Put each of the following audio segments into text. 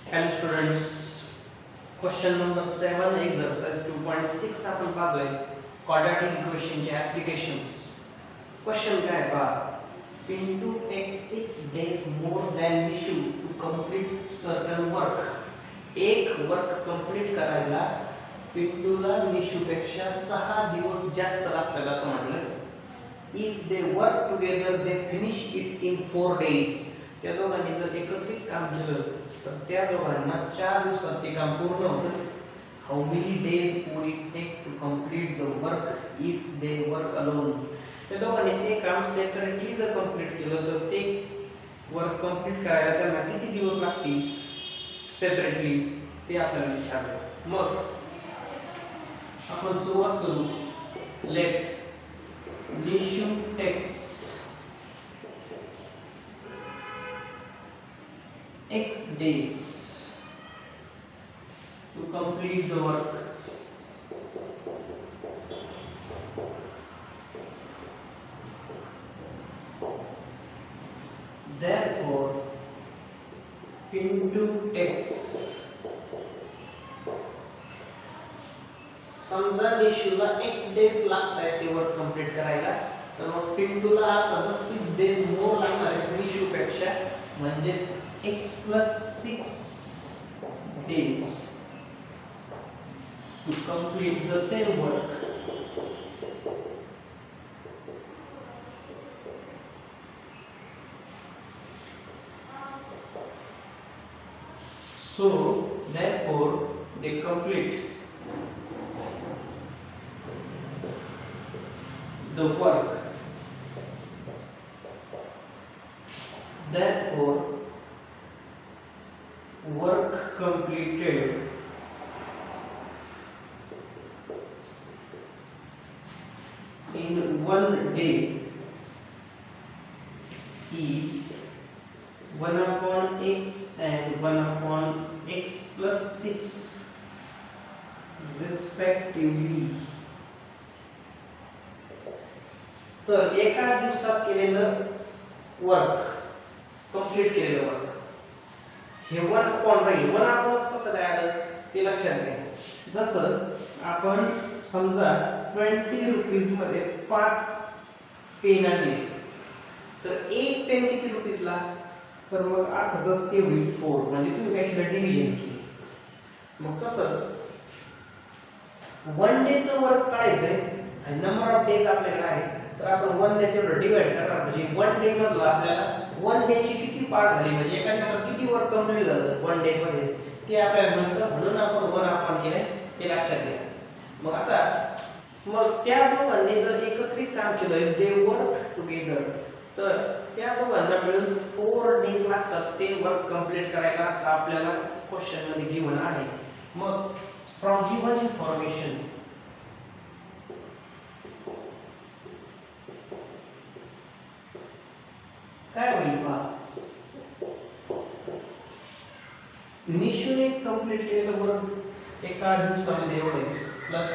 Hello students, question number 7 exercise 2.6 आपण पाहतोय quadratic equation चे applications. Question काय आहे पहा, Pintu takes 6 days more than Nishu to complete certain work. एक वर्क कंप्लीट करायला पिंटूला निशूपेक्षा 6 दिवस जास्त लागतात असं म्हटलं. If they work together they finish it in 4 days. त्या दोघांनी जर एकत्रित काम केलं तर त्या दोघांना 4 दिवसात ते काम पूर्ण होतं. How many days would it take to complete the work if they work alone? त्या दोघांनी ते काम सेपरेटली जर कंप्लीट केलं तर ते वर्क कंप्लीट करायला त्यांना किती दिवस लागतील सेपरेटली ते आपल्याला विचारलं. मग आपण सुरुवात करू. Let Nishu takes X days to complete the work. Therefore, Pintu takes, समजा निशूला x डेज लागत आहे ते वर्क कंप्लीट करायला, तर मग पिंटूला आता 6 डेज मोर लागणार आहे निशूपेक्षा, म्हणजेच x + 6 days to complete the same work. So therefore they complete the work. Therefore work completed in 1 day is 1/x and 1/x + 6 respectively. तर एका दिवसात केलेलं वर्क कंप्लीट केलेलं वर्क हे 1 राहील. 1 आपणच कसं काय आलं ते लक्षात घ्या. जसं आपण समजा 20 रुपीज मध्ये 5 पेन आणले तर एक पेन किती रुपीजला, तर मग 8 + 10 ते होईल 4, म्हणजे तुम्ही काही डिव्हिजन केली. मग तसंच 1 डेचं वर्क काढायचंय आणि नंबर ऑफ डेज आपल्याकडे आहे, तर आपण 1 ने तेवढं डिवाइड करणार. म्हणजे 1 डे मधला आपल्याला 1 डे ची किती पार्ट झाली, म्हणजे एका दिवसात किती वर्क कंप्लीट झालं 1 डे मध्ये ते आपल्याला मिळतं. म्हणून आपण 1 आपण केले ते लक्षात घ्या. मग आता त्या दोघांनी जर एकत्रित काम केलं दे वर्क टुगेदर, तर त्या दोघांना मिळून 4 डेज लागतात ते वर्क कंप्लीट करायला, असं आपल्याला क्वेश्चन मध्ये गिवन आहे. मग फ्रॉम गिवन इन्फॉर्मेशन काय होईल पहा. निशूने कंप्लीट केलेलं वर्क एका दिवसामध्ये एवढे, प्लस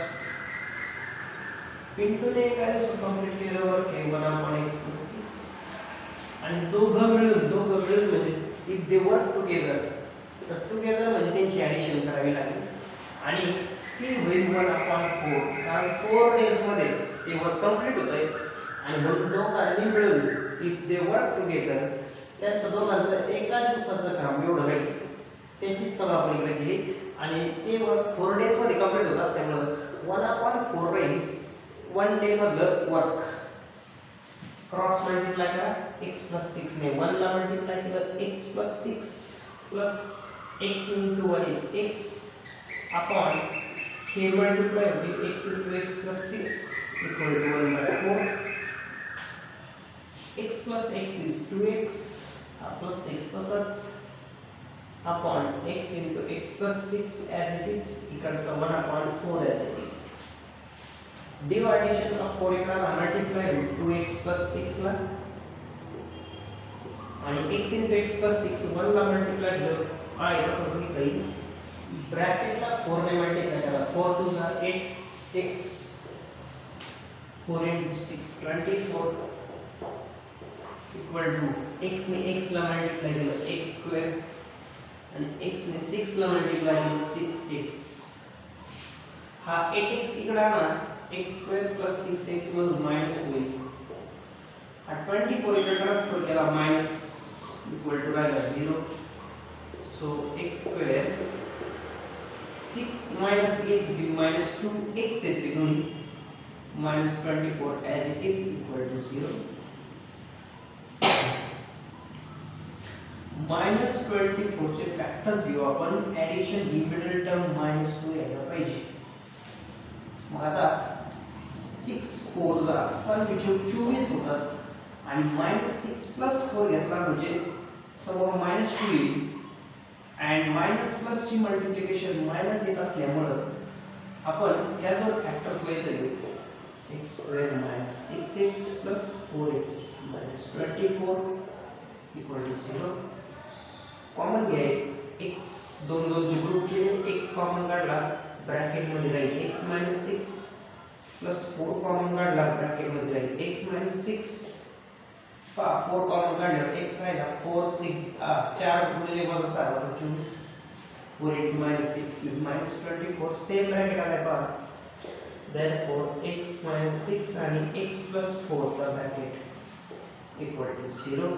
पिंटूने एका दिवसात कंप्लीट केलेलं वर्क हे 1/x + 6, आणि दोघं मिळून म्हणजे इफ दे वर्क टुगेदर, तर टुगेदर म्हणजे त्यांची ॲडिशन करावी लागेल आणि ती होईल 1/4, कारण 4 डेज मध्ये ते वर्क कंप्लीट होतंय. आणि म्हणून दोघांनी मिळून इफ दे वर्क टुगेदर, त्यांचं दोघांचं एका दिवसाचं काम एवढं राहील. त्याची सम आपण इकडे केली आणि ते वर्क 4 डेज मध्ये कंप्लीट होत असल्यामुळे 1/4 राहील 1 डे मधलं वर्क. क्रॉस मल्टिप्लाय करा x + 6 ने 1 ला मल्टिप्लाय केलं x + 6 + x * 1 is x upon हे मल्टिप्लाय होईल x * x + 6 equal to 1/4. x + x is 2x plus 6 तसंच upon x into x plus 6 as it is equal to 1/4 as it is. Division of 4 equal multiply 2x plus 6 ला आणि x into x plus 6 1 ला multiply केलं आहे तसंच लिहिता येईल. ब्रॅकेटला 4 ने मल्टिप्लाय करा, 4 2 8 x 4 into 6 24 equal to x ने x ला मल्टिप्लाय केलं x स्क्वेअर आणि x ने 6 ला मल्टिप्लाय केलं 6x हा 8x इकडे आणा x² + 6x मधून मायनस होईल हा 24 इकडे ट्रान्सफर केला मायनस इक्वल टू राहिला 0 so x² 6 minus 8 will minus 2x येते दोन्ही minus 24 as it is equal to 0 minus 24 चे फॅक्टर्स घेऊ आपण ऍडिशन ही मिडल टर्म minus 2 यायला पाहिजे मग आता 6 4 जा 24 होतात आणि -6 + 4 घेतला म्हणजे समोर -2 येईल and minus plus ची मल्टिप्लिकेशन मायनस येत असल्यामुळे आपण ह्या दोन फॅक्टर्स ला इथे घेऊ x² - 6x + 4x - 24 = 0 कॉमन घ्या x दोन चे ग्रुप केले x कॉमन काढला ब्रॅकेट मध्ये राहील x - 6 + 4 कॉमन काढला ब्रॅकेट मध्ये राहील x - 6 4 कॉमन काढल्यावर x राहिला 4 6 4 गुणिले वजा 6 वजा 24 4 × -6 is -24 सेम ब्रॅकेट आलाय पहा therefore x - 6 आणि x + 4 चा ब्रॅकेट इक्वल टू 0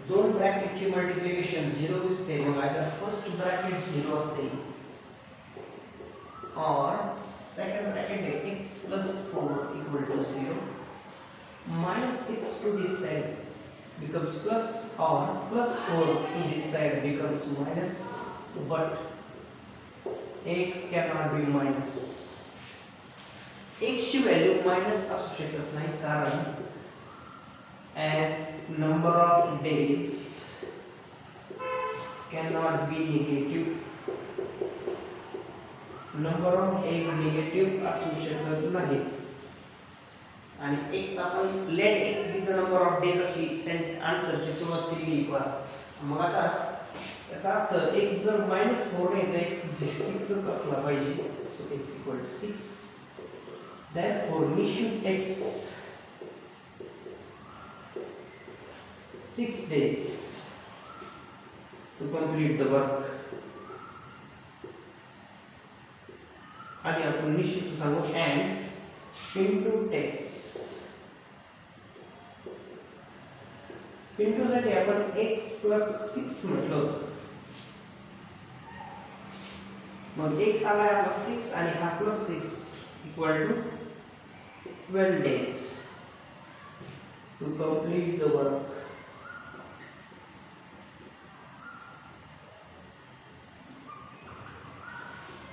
दोन ब्रॅकेटची मल्टिप्लिकेशन 0 दिसते मग आयदर फर्स्ट ब्रॅकेट 0 असेल और सेकंड ब्रॅकेट है x + 4 equal to 0 -6 to this side becomes plus or +4 to this side becomes minus but x cannot be minus x ची value minus असू शकत नाही कारण as number of days cannot be negative number of days negative असू शकत नाही आणि x आपण let x be the number of days अशी सेंट आन्सर ची सुरुवात केली आहे मग आता याचा अर्थ x जर -4 आहे तर x 6 च असला पाहिजे so x = 6 therefore we should x 6 days to complete the work आधी आपण निश्चित सांगू and into text into साठी आपण x + 6 म्हटलं होतं मग x आला आपला 6 आणि हा +6 equal to 12 days to complete the work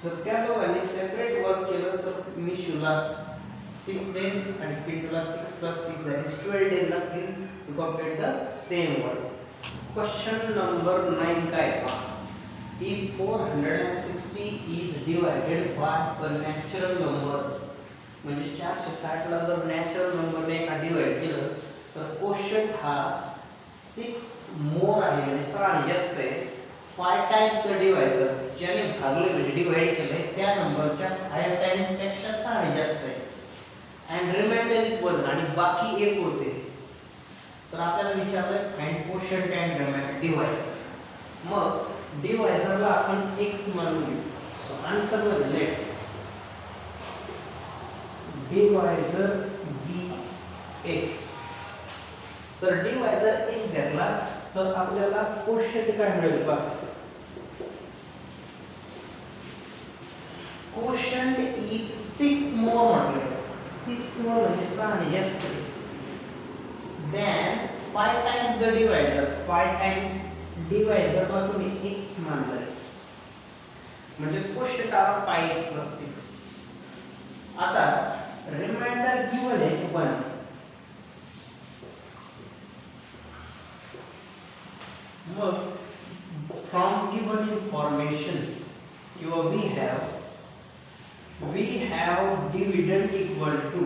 जर त्या दोघांनी सेपरेट वर्क केलं तर निशूला 6 days आणि पिंटूला 6 + 6 that is 12 days लागतील to complete the same work. Question number 9 काय पहा if 460 is divided by a natural number म्हणजे 460 ला जर नॅचरल नंबर ने का डिवाइड केलं तर क्वोशंट हा 6 मोर आहे म्हणजे 6 आणि जास्त आहे 5 टाइम्स द डिवाइजर ज्याने भागले म्हणजे डिवाइड केले त्या नंबरच्या 5 टाइम्स पेक्षा 6 आणि जास्त आहे and remainder is 1 आणि बाकी 1 होते तर आपल्याला विचारलं find quotient and remainder divisor मग डिवाइजरला आपण x मानून घेऊ सो आन्सर मध्ये लेट डिवाइजर x तर डिवाइजर x घेतला तर आपल्याला क्वोशंट काय मिळेल पहा क्वोशंट इज 6 मोर म्हटलं 6 more म्हणजे 6 आणि जास्त then 5 times the divisor 5 times divisor ला तुम्ही x मानलं म्हणजे क्वोशंट आला 5x + 6 आता रिमाइंडर गिवन आहे 1 मग from given information किंवा we have dividend equal to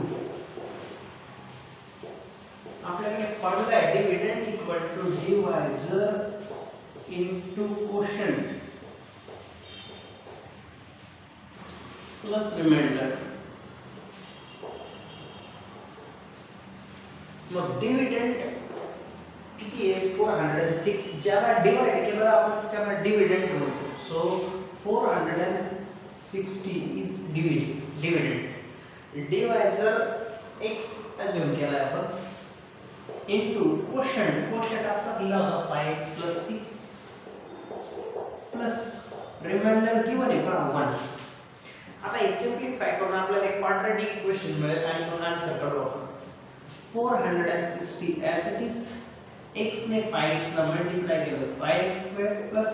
आपल्याकडे फॉर्म्युला आहे dividend equal to divisor into quotient plus remainder मग dividend किती किती आहे 406 ज्याला डिवाइड केलं आपण त्याला डिव्हिडंड म्हणतो. So 460 is dividend. Divisor x assume केला आपण इनटू क्वोशंट आताच लिहिला होता 5x + 6 प्लस रिमाइंडर गिवन आहे पहा 1. आता हे सिंपलीफाय करून आपल्याला एक क्वाड्रॅटिक इक्वेशन मिळेल आणि मग आन्सर काढू आपण. 460 ॲज इट इज x ने 5x ला मल्टिप्लाय केलं 5x² प्लस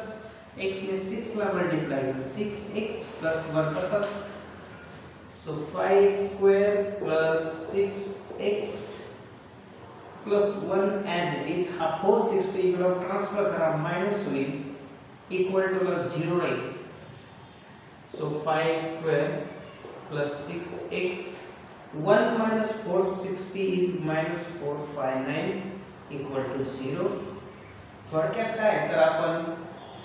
x ने 6 ला मल्टिप्लाय केलं 6x + 1 तसंच. So 5x² + 6x + 1 as it is. हा 460 इकडे ट्रान्सफर करा मायनस होईल इक्वल टू 0 राहील. So 5x² + 6x 1 minus 460 is minus 459 equal to 0. थोडक्यात काय तर आपण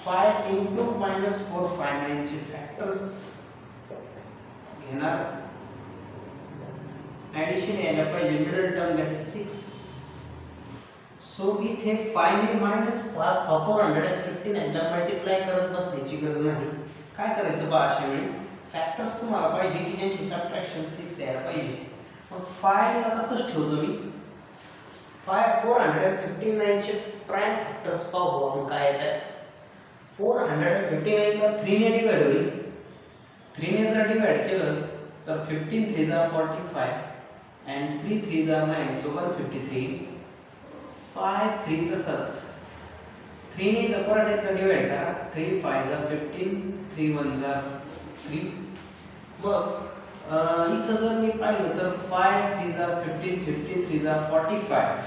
5 into minus 459 चे फॅक्टर्स घेणार. ॲडिशन यायला पाहिजे middle term that is 6. So इथे 5 ने मायनस 459 ला मल्टिप्लाय करत बसण्याची गरज नाही. काय करायचं बा अशा वेळी फॅक्टर्स तुम्हाला पाहिजे की ज्यांची सबट्रॅक्शन 6 यायला पाहिजे. मग 5 ला तसंच ठेवतो मी. 459 चे प्राइम फॅक्टर्स पाहू आपण काय येतात. 459 ला 3 ने डिवाइड होईल. 3 ने जर डिवाइड केलं तर 15 3 जा 45 and 3 3 जा 9 so 153. 5 3 तसंच 3 ने जर परत एकदा डिवाइड करा 3 5 जा 15 3 1 जा 3. मग इथं जर मी पाहिलं तर 5 3 जा 15 15 3 जा 45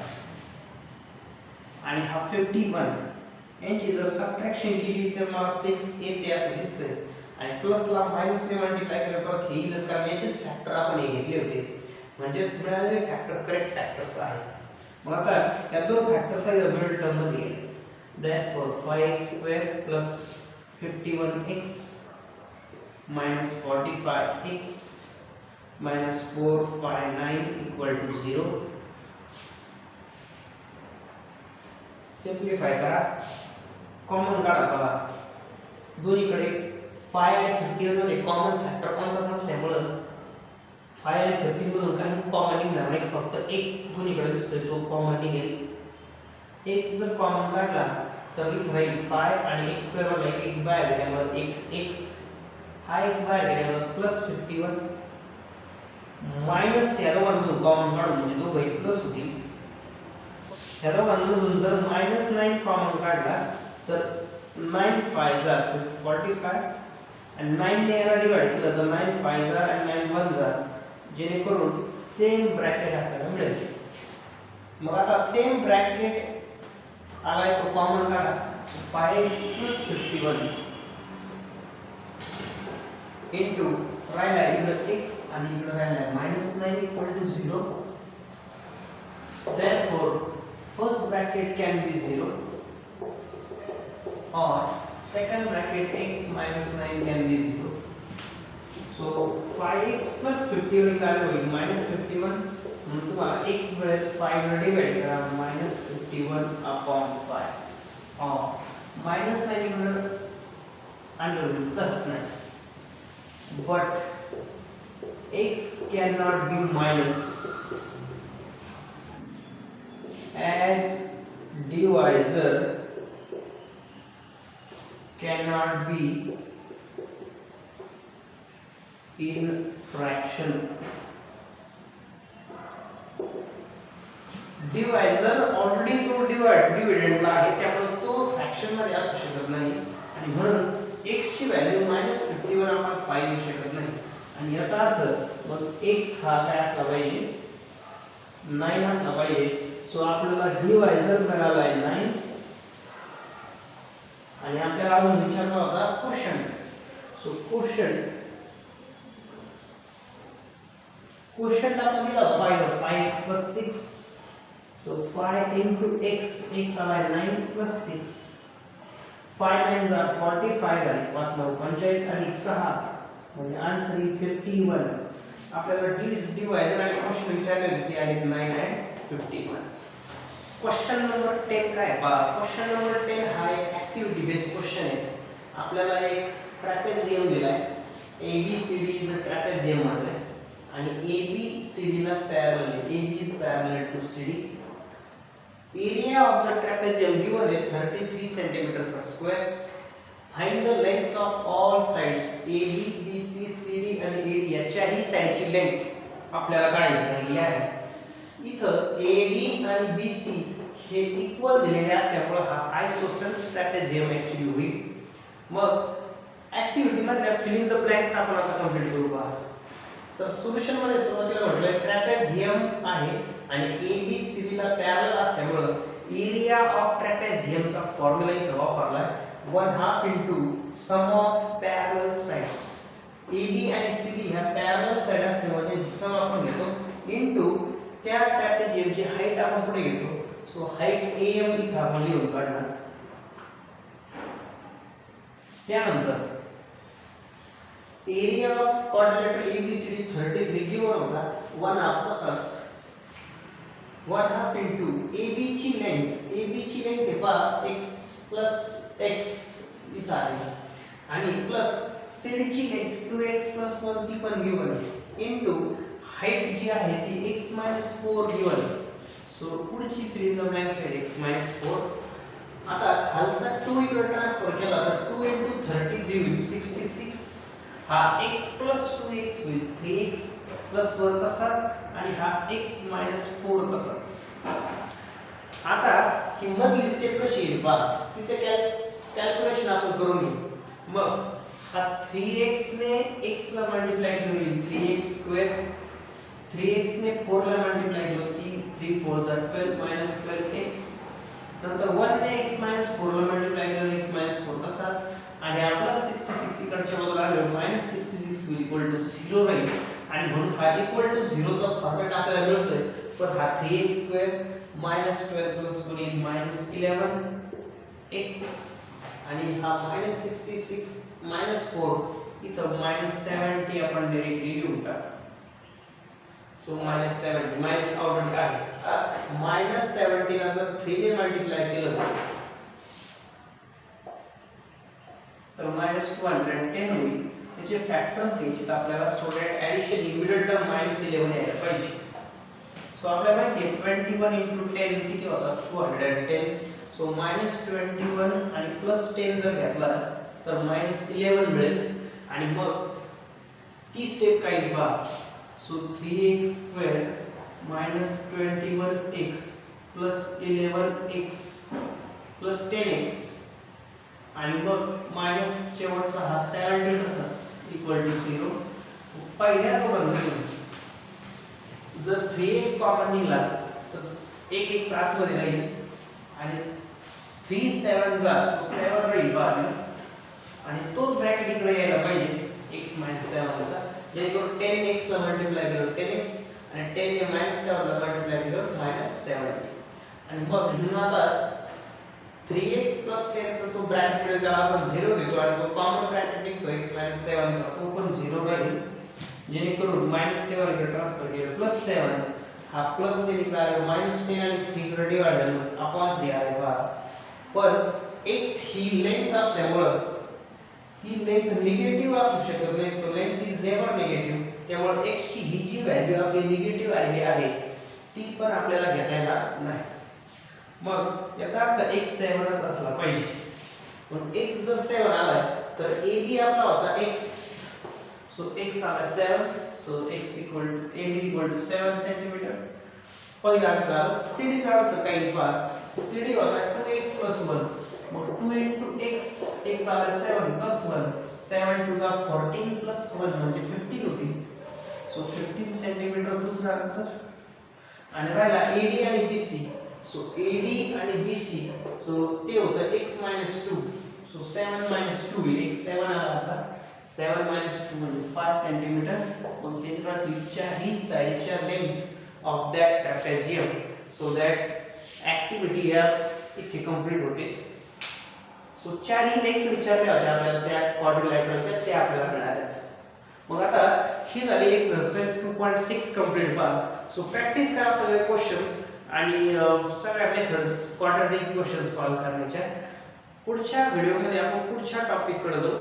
आणि हा 51 यांची जर सबट्रॅक्शन केली तर मला 6 येते असं दिसतंय आणि प्लसला मायनसने मल्टिप्लाय केलं परत हे येईलच कारण याचेच फॅक्टर आपण हे घेतले होते म्हणजे मिळालेले फॅक्टर करेक्ट फॅक्टर्स आहेत. मग आता या दोन फॅक्टर्सचा मिडल टर्म मध्ये येईल. Therefore 5x² + 51x minus 45x minus 459 equal to 0. सिंप्लिफाय करा. कॉमन काढा बघा. दोन्हीकडे 5 आणि 51 मध्ये कॉमन फॅक्टर कोणताच नसल्यामुळे 5 आणि 15 मधून काहीच कॉमन निघणार नाही. फक्त x दोन्हीकडे दिसतोय तो कॉमन निघेल. x जर कॉमन काढला तर इथे राहील 5 आणि x² वरला x बाहेर गेल्यामुळे एक x हा x बाहेर गेल्यामुळे प्लस 51 मायनस या दोघांमधून कॉमन काढून म्हणजे दोघंही प्लस होतील. या दोघांमधून जर -9 कॉमन काढला तर 9 5 जा 45 आणि 9 ने याला डिवाइड केलं तर 9 5 जा आणि 9 1 जा जेणेकरून सेम ब्रॅकेट आपल्याला मिळेल. मग आता सेम ब्रॅकेट आलाय तो कॉमन काढा. 5x + 51 इनटू राहिला इकडे x आणि इकडे राहिला -9 equal to 0. Therefore first bracket can be 0 or second bracket x minus 9 can be 0. So 5x plus 51 value होईल -51 म्हणून तुम्हाला x मिळेल 5 ने डिवाइड करा -51 upon 5 और -9 इकडे under route +9 but x cannot be minus as divisor cannot be in fraction. Divisor already तो डिव्हिडंडला आहे त्यामुळे तो फ्रॅक्शन मध्ये असू शकत नाही आणि म्हणून x ची व्हॅल्यू -51 आपण पाहिली शकत नाही आणि याचा अर्थ मग x हा काय असला पाहिजे 9 असला पाहिजे. सो आपल्याला डिवायझर मिळाला आहे 9 आणि आपल्याला अजून विचारला होता क्वोशंट. सो क्वोशंट आपण दिला होता 5x + 6. So 5 into x, x आला 9 plus 6. 5 9 जा 45 आहे 5 9 45 आणि 6 म्हणजे आन्सर is 51. आपल्याला डिवायझर आणि क्वोशंट विचारले होते आणि 9 आणि 51. क्वेश्चन नंबर 10 काय पहा. क्वेश्चन नंबर 10 हा एक ऍक्टिव्हिटी बेस्ड क्वेश्चन आहे. आपल्याला एक ट्रॅपेझियम दिलाय. ABCD इज अ ट्रॅपेझियम म्हटलंय आणि ABCD ला पॅरलल आहे. AB is parallel to CD. Area of the trapezium given आहे 33 centimetre square. Find the lengths of all sides AB, BC, CD आणि AD या चारही साइडची लेंथ आपल्याला काढायची सांगितली आहे. इथं AD आणि BC हे इक्वल दिलेले असल्यामुळे हा आयसोसेलेस ट्रॅपेझियम ऍक्च्युअली होईल. मग ऍक्टिव्हिटी मध्ये फिलिंग द ब्लँक्स आपण आता कंप्लीट करू पहा. तर सोल्युशन मध्ये सुरुवातीला म्हटलं ट्रॅपेझियम आहे आणि ABCD ला पॅरलल असल्यामुळे एरिया ऑफ ट्रॅपेझियमचा फॉर्म्युला इथं वापरलाय 1/2 into sum of parallel sides. AB आणि CD ह्या पॅरलल साइड असल्यामुळे सम आपण घेतो इनटू त्या ट्रॅपेझियमची हाईट आपण पुढे घेतो. सो हाईट AM इथं आपण लिहून काढणार. त्यानंतर area of quadrilateral ABCD 33 given होता 1/2 तसाच 1/2 into AB ची लेंथ हे पहा x plus x इथं आहे आणि प्लस CD ची लेंथ 2x plus 1 ती पण गिवन आहे इनटू हाईट जी आहे ती x - 4 गिवन. सो पुढची फिलिंग द ब्लँक्स आहे x - 4. आता खालचा 2 इकडे ट्रान्सफर केला तर 2 into 33 होईल 66. हा x plus 2x होईल 3x plus 1 तसाच आणि हा x - 4 तसाच. आता ही मधली स्टेप कशी येईल पहा. तिचे कॅल्क्युलेशन आपण करून घेऊ. मग हा 3x ने x ला मल्टिप्लाय होईल 3x². 3x ने 4 ला मल्टिप्लाय केलं 3 4 12 12x. नंतर 1 ने x - 4 ला मल्टिप्लाय केलं x - 4 तसाच आणि आपला 66 इकडच्या बाजूला आलं -66 will equal to 0 राहील आणि म्हणून हा इक्वल टू 0 चा फॉर्मॅट आपल्याला मिळतोय. पण हा 3x² - 12 + 1 11x आणि हा -66 - 4 इथं -70 आपण डायरेक्टली लिहून टाकू. सो -70 मायनस ऑलरेडी आहे. -70 ला जर 3 ने मल्टिप्लाय केलं तर -210 होईल. त्याचे फॅक्टर्स घ्यायचे आपल्याला so that addition immediate term -11 यायला पाहिजे. सो आपल्याला माहिती आहे 21 * 10 किती होतात 210. सो -21 आणि +10 जर घेतला तर -11 मिळेल आणि मग ती स्टेप काय येईल पहा. So 3x² - 21x + 11x + 10x आणि मग मायनस शेवटचा हा 70 तसाच इक्वल टू 0. पहिल्या दोघांमध्ये जर 3x कॉमन निघाला तर 1x आतमध्ये राहील आणि 3 7 जा 7 राहील बाहेर आणि तोच ब्रॅकेट इकडे यायला पाहिजे x - 7 चा. जेणेकरून 10x ला मल्टिप्लाय केलं 10x आणि 10 ने -7 ला मल्टिप्लाय केलं -7 आणि मग म्हणून आता 3x + 10 चा जो ब्रॅकेट मिळेल त्याला आपण 0 घेतो आणि जो कॉमन ब्रॅकेट निघतो x - 7 चा तो पण 0 राहील. जेणेकरून -7 इकडे ट्रान्सफर केलं +7 हा +10 इकडे आला -10 आणि 3 इकडे डिवाइड झालं अपॉन 3 आले पहा. पण x ही लेंथ असल्यामुळे ही लेंथ निगेटिव्ह असू शकत नाही. So length is never negative. त्यामुळे x ची ही जी व्हॅल्यू आपली निगेटिव्ह आली आहे ती पण आपल्याला घेता येणार नाही. मग याचा अर्थ x 7 च असला पाहिजे. पण x जर 7 आला तर AB आपला होता x. सो x आला 7. So x equal to AB equal to 7 centimetre. पहिला आन्सर. CD चा आन्सर काय येईल पहा. CD होता 2x + 1. मग 2 * x x आला 7 + 1 7 2 14 + 1 म्हणजे 15 होती. सो 15 सेंटीमीटर दुसरा आन्सर. आणि राहिला AD आणि BC. सो AD आणि BC सो ते होतं x - 2. सो 7 - 2 x 7 आला आता 7 - 2 म्हणजे 5 सेंटीमीटर. मग केंद्रातील चारही साइडच्या length of that trapezium so that activity या इथे कंप्लीट होते. सो चारही लेंथ विचारल्या होत्या आपल्याला त्या क्वाड्रिलॅटरलच्या ते आपल्याला मिळाल्या. मग आता ही झाली एक्सरसाइज 2.6 कंप्लीट पहा. सो प्रॅक्टिस करा सगळे क्वेश्चन्स आणि सगळ्या मेथड्स क्वाड्रॅटिक इक्वेशन सॉल्व्ह करण्याच्या. पुढच्या व्हिडिओमध्ये आपण पुढच्या टॉपिककडे जाऊ.